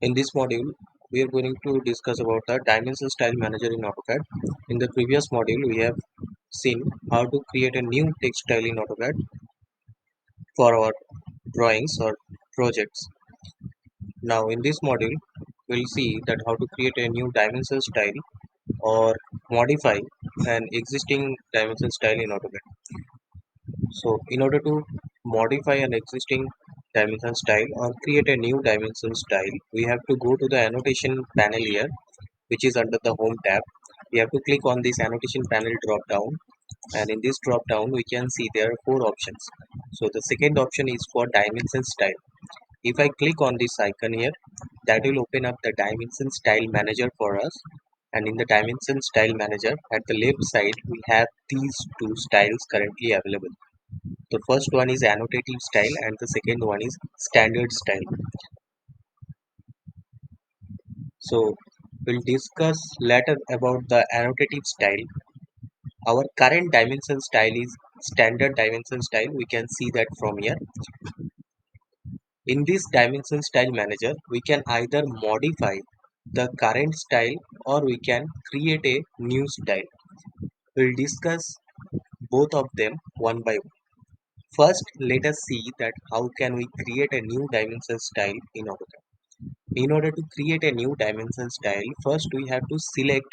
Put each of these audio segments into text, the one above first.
In this module, we are going to discuss about the Dimension Style Manager in AutoCAD. In the previous module, we have seen how to create a new text style in AutoCAD for our drawings or projects. Now, in this module, we'll see that how to create a new dimension style or modify an existing dimension style in AutoCAD. So, in order to modify an existing dimension style or create a new dimension style, we have to go to the annotation panel here, which is under the home tab. We have to click on this annotation panel drop down, and in this drop down we can see there are four options. So the second option is for dimension style. If I click on this icon here, that will open up the dimension style manager for us. And in the dimension style manager at the left side we have these two styles currently available. The first one is annotative style and the second one is standard style. So we'll discuss later about the annotative style. Our current dimension style is standard dimension style. We can see that from here. In this dimension style manager, we can either modify the current style or we can create a new style. We'll discuss both of them one by one. First, let us see that how can we create a new dimension style in AutoCAD. In order to create a new dimension style, first we have to select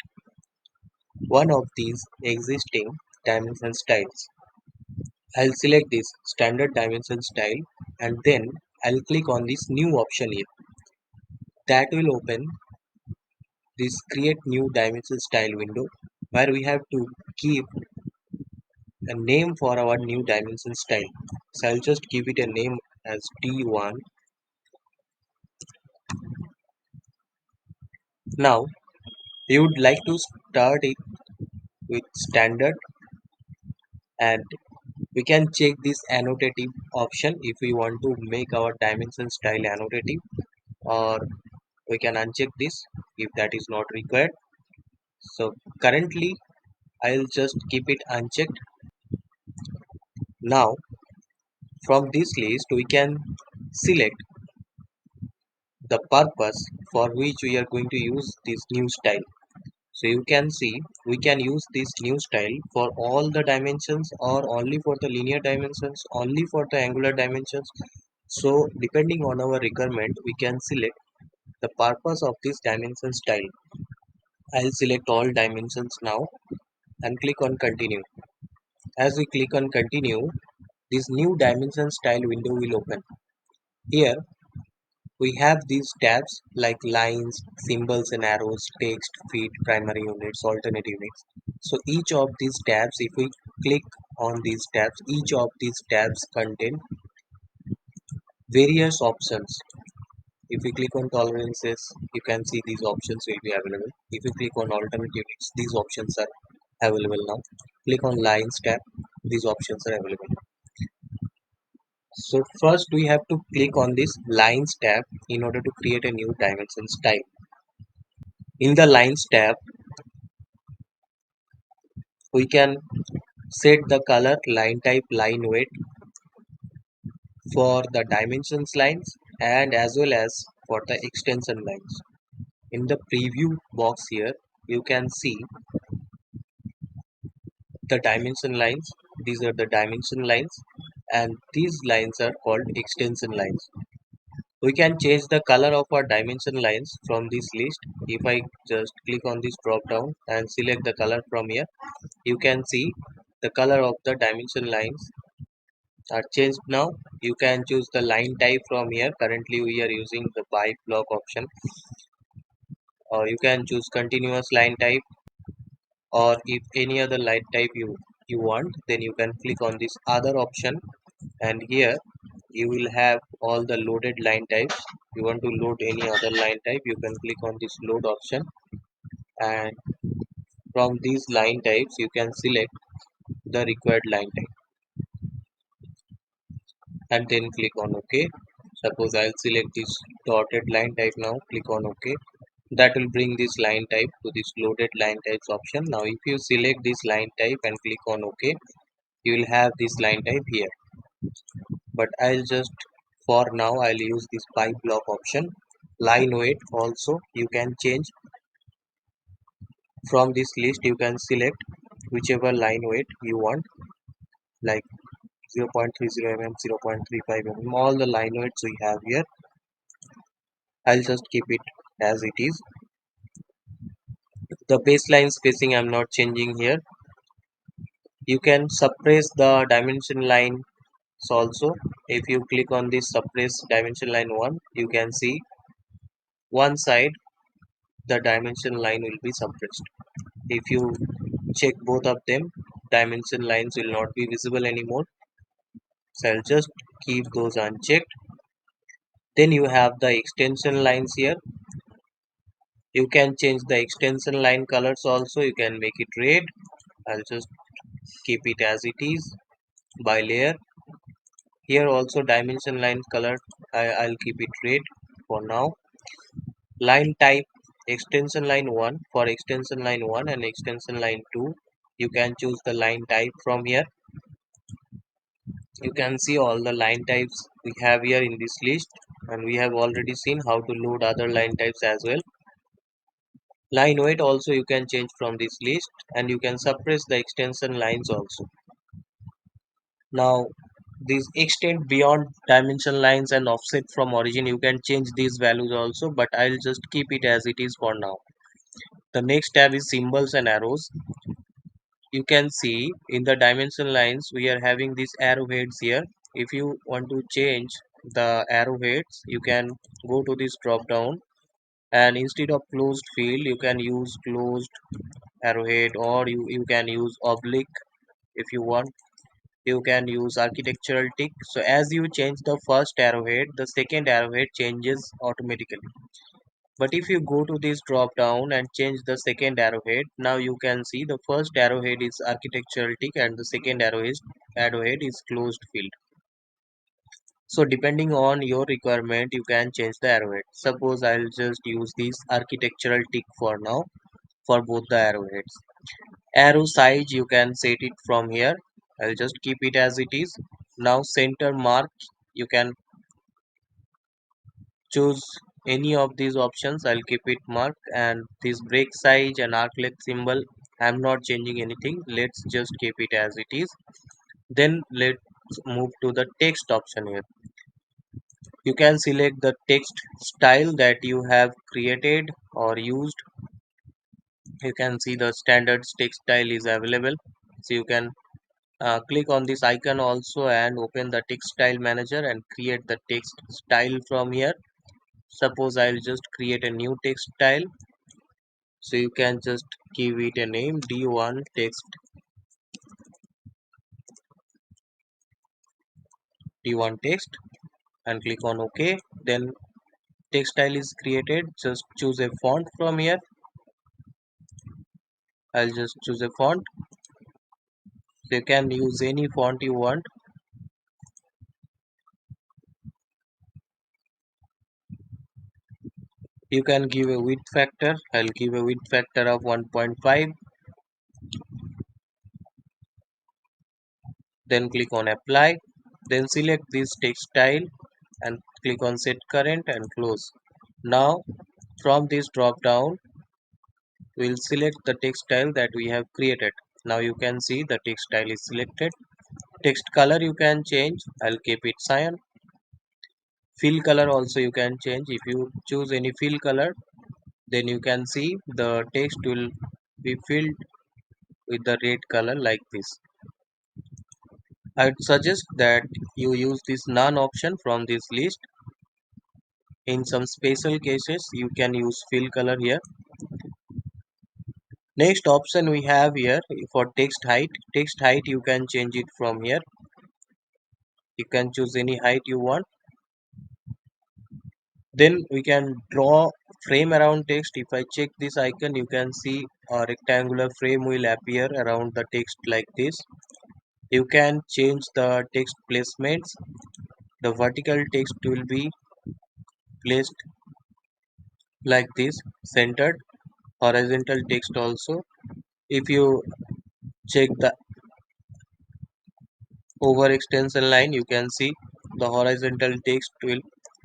one of these existing dimension styles. I'll select this standard dimension style and then I'll click on this new option here. That will open this create new dimension style window where we have to give a name for our new dimension style. So I'll just give it a name as D1. Now you would like to start it with standard, and we can check this annotative option if we want to make our dimension style annotative, or we can uncheck this if that is not required. So currently I'll just keep it unchecked. Now from this list we can select the purpose for which we are going to use this new style. So you can see we can use this new style for all the dimensions or only for the linear dimensions, only for the angular dimensions. So depending on our requirement we can select the purpose of this dimension style. I'll select all dimensions now and click on continue. As we click on continue, this new dimension style window will open. Here we have these tabs like lines, symbols and arrows, text, feet, primary units, alternate units. So each of these tabs, if we click on these tabs, each of these tabs contain various options. If we click on tolerances, you can see these options will be available. If you click on alternate units, these options are available now. Click on lines tab, these options are available. So first we have to click on this lines tab in order to create a new dimension style. In the lines tab, we can set the color, line type, line weight for the dimensions lines and as well as for the extension lines. In the preview box here, you can see the dimension lines. These are the dimension lines and these lines are called extension lines. We can change the color of our dimension lines from this list. If I just click on this drop down and select the color from here, you can see the color of the dimension lines are changed now. You can choose the line type from here. Currently we are using the pipe block option, or you can choose continuous line type, or if any other line type you want, then you can click on this other option, and here you will have all the loaded line types. You want to load any other line type, you can click on this load option, and from these line types you can select the required line type and then click on OK. Suppose I'll select this dotted line type now, click on OK. That will bring this line type to this loaded line types option. Now if you select this line type and click on OK, you will have this line type here. But I'll just, for now I'll use this pipe block option. line weight also you can change. From this list you can select whichever line weight you want, like 0.30 mm, 0.35 mm, all the line weights we have here. I'll just keep it as it is. The baseline spacing I'm not changing here. You can suppress the dimension lines also. If you click on this suppress dimension line 1, you can see one side the dimension line will be suppressed. If you check both of them, dimension lines will not be visible anymore. So I'll just keep those unchecked. Then you have the extension lines here. You can change the extension line colors also. You can make it red. I'll just keep it as it is. By layer, here also dimension line color, I'll keep it red for now. Line type, extension line 1, for extension line 1 and extension line 2, you can choose the line type from here. You can see all the line types we have here in this list, and we have already seen how to load other line types as well. Line weight also you can change from this list, and you can suppress the extension lines also. Now these extend beyond dimension lines and offset from origin, you can change these values also, but I'll just keep it as it is for now. The next tab is symbols and arrows. You can see in the dimension lines we are having these arrowheads here. If you want to change the arrowheads, you can go to this drop down, and instead of closed field you can use closed arrowhead, or you can use oblique. If you want, you can use architectural tick. So as you change the first arrowhead, the second arrowhead changes automatically. But if you go to this drop down and change the second arrowhead, now you can see the first arrowhead is architectural tick and the second arrowhead is closed field. So depending on your requirement, you can change the arrowhead. Suppose I'll just use this architectural tick for now for both the arrowheads. Arrow size you can set it from here. I'll just keep it as it is. Now center mark, you can choose any of these options. I'll keep it marked, and this break size and arc length symbol, I'm not changing anything. Let's just keep it as it is. Then let's move to the text option here. You can select the text style that you have created or used. You can see the standard text style is available, so you can click on this icon also and open the text style manager and create the text style from here. Suppose I'll just create a new text style. So you can just give it a name, D1 text, D1 text, and click on OK. Then text style is created. Just choose a font from here. I'll just choose a font. So you can use any font you want. You can give a width factor. I'll give a width factor of 1.5. Then click on apply. Then select this text style and click on set current and close. Now from this drop down, we'll select the text style that we have created. Now you can see the text style is selected. Text color you can change. I'll keep it cyan. Fill color also you can change. If you choose any fill color, then you can see the text will be filled with the red color like this. I would suggest that you use this none option from this list. In some special cases, you can use fill color here. Next option we have here for text height. Text height you can change it from here. You can choose any height you want. Then we can draw frame around text. If I check this icon, you can see a rectangular frame will appear around the text like this. You can change the text placements. The vertical text will be placed like this, centered. Horizontal text also. If you check the over extension line, you can see the horizontal text will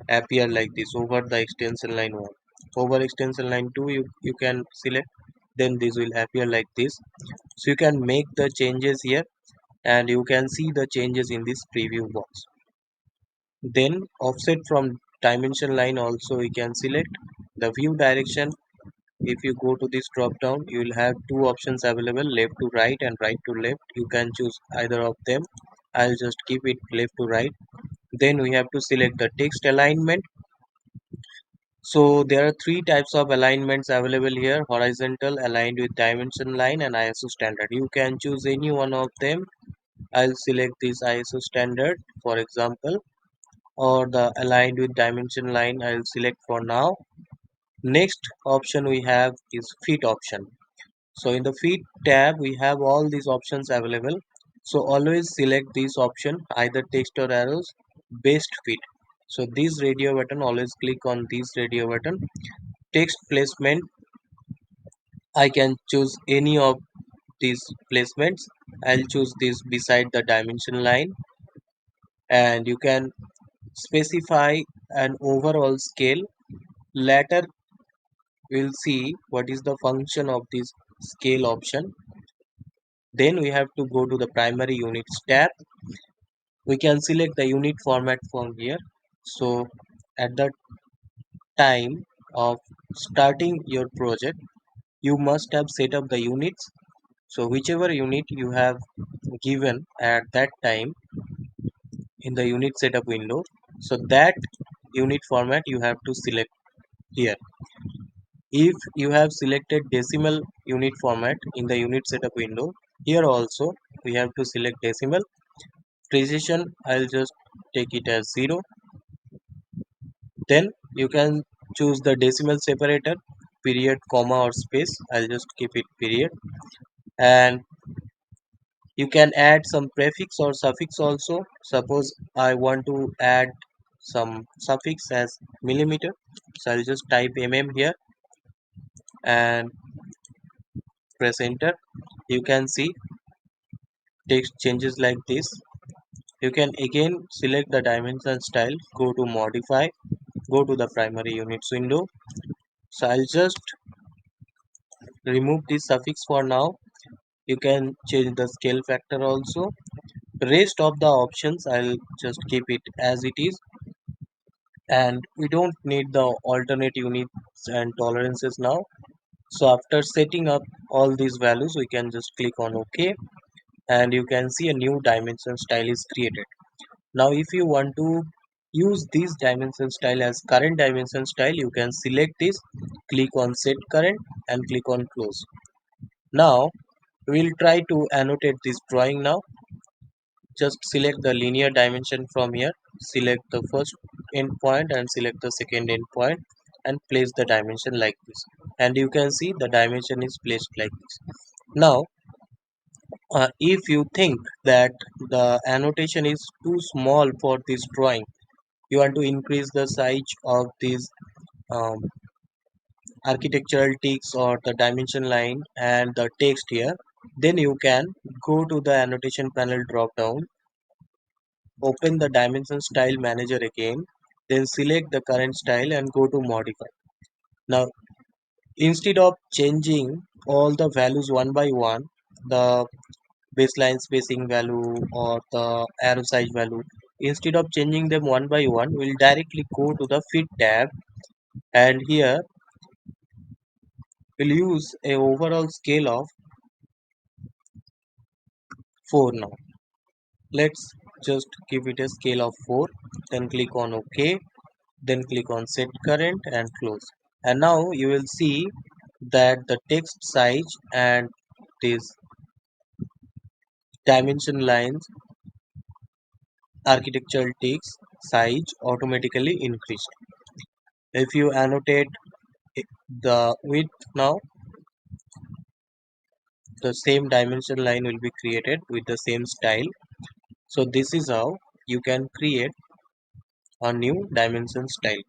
appear like this over the extension line 1. Over extension line 2 you can select, then this will appear like this. So you can make the changes here and you can see the changes in this preview box. Then offset from dimension line also we can select. The view direction, if you go to this drop down you will have two options available, left to right and right to left. You can choose either of them. I'll just keep it left to right. Then we have to select the text alignment. So there are three types of alignments available here: horizontal, aligned with dimension line, and ISO standard. You can choose any one of them. I'll select this ISO standard for example, or the aligned with dimension line I'll select for now. Next option we have is fit option. So in the fit tab we have all these options available. So always select this option, either text or arrows, best fit. So this radio button, always click on this radio button. Text placement, I can choose any of these placements. I'll choose this beside the dimension line, and you can specify an overall scale. Later we'll see what is the function of this scale option. Then we have to go to the primary units tab. We can select the unit format from here. So at the time of starting your project you must have set up the units. So whichever unit you have given at that time in the unit setup window, so that unit format you have to select here. If you have selected decimal unit format in the unit setup window, here also we have to select decimal. Precision, I'll just take it as 0. Then you can choose the decimal separator, period, comma or space. I'll just keep it period. And you can add some prefix or suffix also. Suppose I want to add some suffix as millimeter, so I'll just type here and press enter. You can see text changes like this. You can again select the dimension style, go to modify, go to the primary units window. So I'll just remove this suffix for now. You can change the scale factor also. Rest of the options I'll just keep it as it is, and we don't need the alternate units and tolerances now. So after setting up all these values we can just click on OK, and you can see a new dimension style is created. Now if you want to use this dimension style as current dimension style, you can select this, click on set current and click on close. Now we'll try to annotate this drawing. Now just select the linear dimension from here, select the first endpoint and select the second endpoint and place the dimension like this, and you can see the dimension is placed like this. Now if you think that the annotation is too small for this drawing, you want to increase the size of these um, architectural ticks or the dimension line and the text here, then you can go to the annotation panel drop down, open the dimension style manager again, then select the current style and go to modify. Now instead of changing all the values one by one, the baseline spacing value or the arrow size value, instead of changing them one by one, we'll directly go to the fit tab, and here we'll use a overall scale of 4 now. Let's just give it a scale of 4, then click on OK, then click on set current and close. And now you will see that the text size and this dimension lines architectural text size automatically increased. If you annotate the width now, the same dimension line will be created with the same style. So this is how you can create a new dimension style.